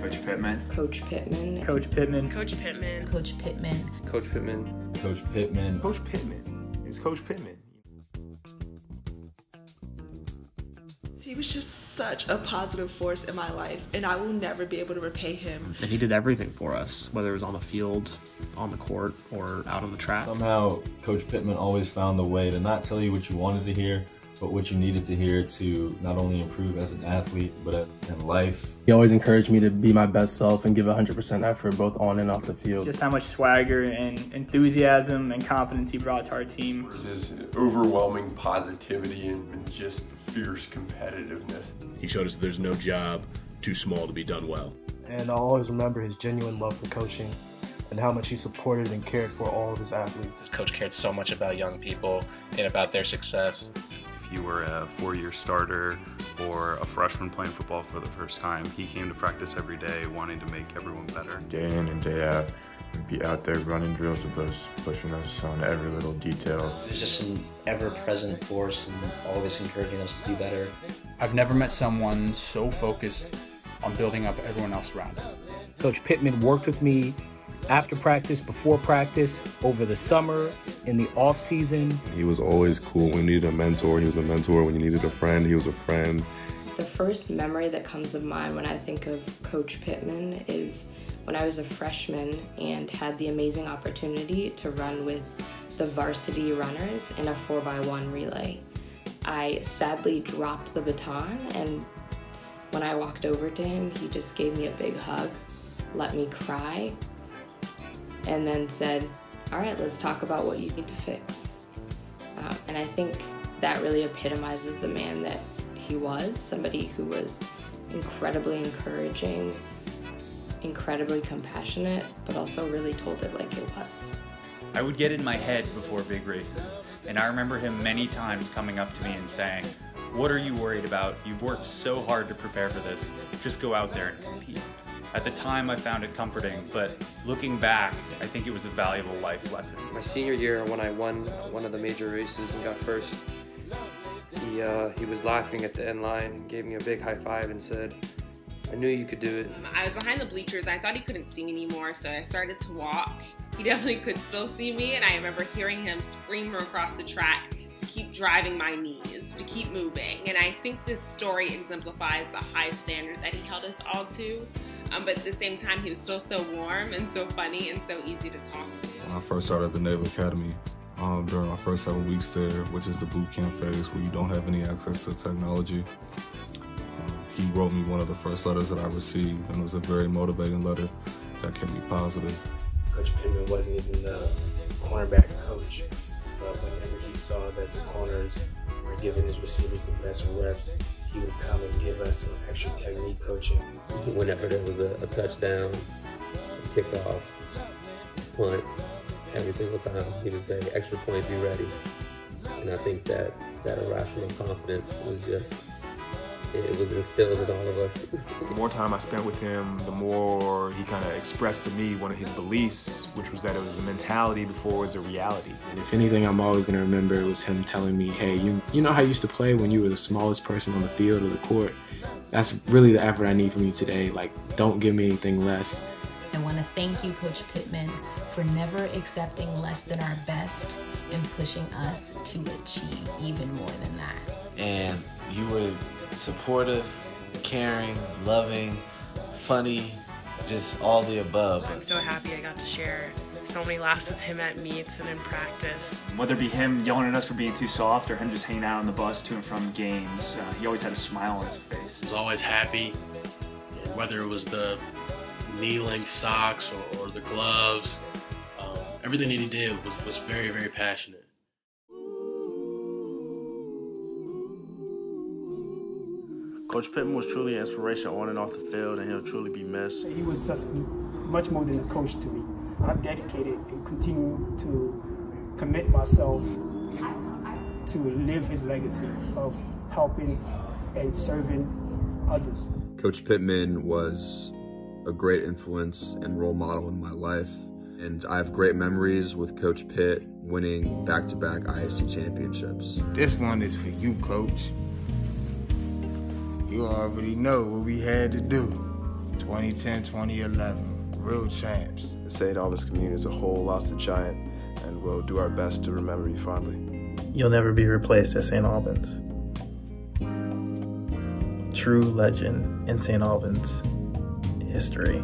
Coach Pittman. Coach Pittman. Coach Pittman. Coach Pittman. Coach Pittman. Coach Pittman. Coach Pittman. Coach Pittman. It's Coach Pittman. He was just such a positive force in my life, and I will never be able to repay him. And he did everything for us, whether it was on the field, on the court, or out on the track. Somehow, Coach Pittman always found the way to not tell you what you wanted to hear, but what you needed to hear to not only improve as an athlete, but in life. He always encouraged me to be my best self and give 100% effort both on and off the field. Just how much swagger and enthusiasm and confidence he brought to our team. His overwhelming positivity and just fierce competitiveness. He showed us that there's no job too small to be done well. And I'll always remember his genuine love for coaching and how much he supported and cared for all of his athletes. Coach cared so much about young people and about their success. If you were a four-year starter or a freshman playing football for the first time, he came to practice every day wanting to make everyone better. Day in and day out, he'd be out there running drills with us, pushing us on every little detail. He was just an ever-present force and always encouraging us to do better. I've never met someone so focused on building up everyone else around him. Coach Pittman worked with me after practice, before practice, over the summer, in the off season. He was always cool. When you needed a mentor, he was a mentor. When you needed a friend, he was a friend. The first memory that comes to mind when I think of Coach Pittman is when I was a freshman and had the amazing opportunity to run with the varsity runners in a 4x1 relay. I sadly dropped the baton, and when I walked over to him, he just gave me a big hug, let me cry, and then said, all right, let's talk about what you need to fix. And I think that really epitomizes the man that he was, somebody who was incredibly encouraging, incredibly compassionate, but also really told it like it was. I would get in my head before big races, and I remember him many times coming up to me and saying, what are you worried about? You've worked so hard to prepare for this. Just go out there and compete. At the time, I found it comforting, but looking back, I think it was a valuable life lesson. My senior year, when I won one of the major races and got first, he was laughing at the end line and gave me a big high five and said, I knew you could do it. I was behind the bleachers. I thought he couldn't see me anymore, so I started to walk. He definitely could still see me, and I remember hearing him scream from across the track to keep driving my knees, to keep moving. And I think this story exemplifies the high standard that he held us all to. But at the same time, he was still so warm and so funny and so easy to talk to. When I first started at the Naval Academy, during my first 7 weeks there, which is the boot camp phase where you don't have any access to technology, he wrote me one of the first letters that I received, and it was a very motivating letter that kept me positive. Coach Pittman wasn't even the cornerback coach, but whenever he saw that the corners were giving his receivers the best reps, he would come and give us some extra technique coaching. Whenever there was a touchdown, a kickoff, punt, every single time he would say, extra point, be ready. And I think that irrational confidence was just, it was instilled in all of us. The more time I spent with him, the more he kind of expressed to me one of his beliefs, which was that it was a mentality before it was a reality. And if anything I'm always going to remember was him telling me, hey, you know how you used to play when you were the smallest person on the field or the court? That's really the effort I need from you today. Like, don't give me anything less. I want to thank you, Coach Pittman, for never accepting less than our best and pushing us to achieve even more than that. And you were supportive, caring, loving, funny, just all the above. I'm so happy I got to share so many laughs with him at meets and in practice. Whether it be him yelling at us for being too soft or him just hanging out on the bus to and from games, he always had a smile on his face. He was always happy, whether it was the knee-length socks or the gloves. Everything that he did was very, very passionate. Coach Pittman was truly an inspiration on and off the field, and he'll truly be missed. He was just much more than a coach to me. I've dedicated and continue to commit myself to live his legacy of helping and serving others. Coach Pittman was a great influence and role model in my life, and I have great memories with Coach Pitt winning back-to-back IST championships. This one is for you, Coach. You already know what we had to do. 2010, 2011, real champs. The St. Albans community as a whole lost a giant, and we'll do our best to remember you fondly. You'll never be replaced at St. Albans. True legend in St. Albans history.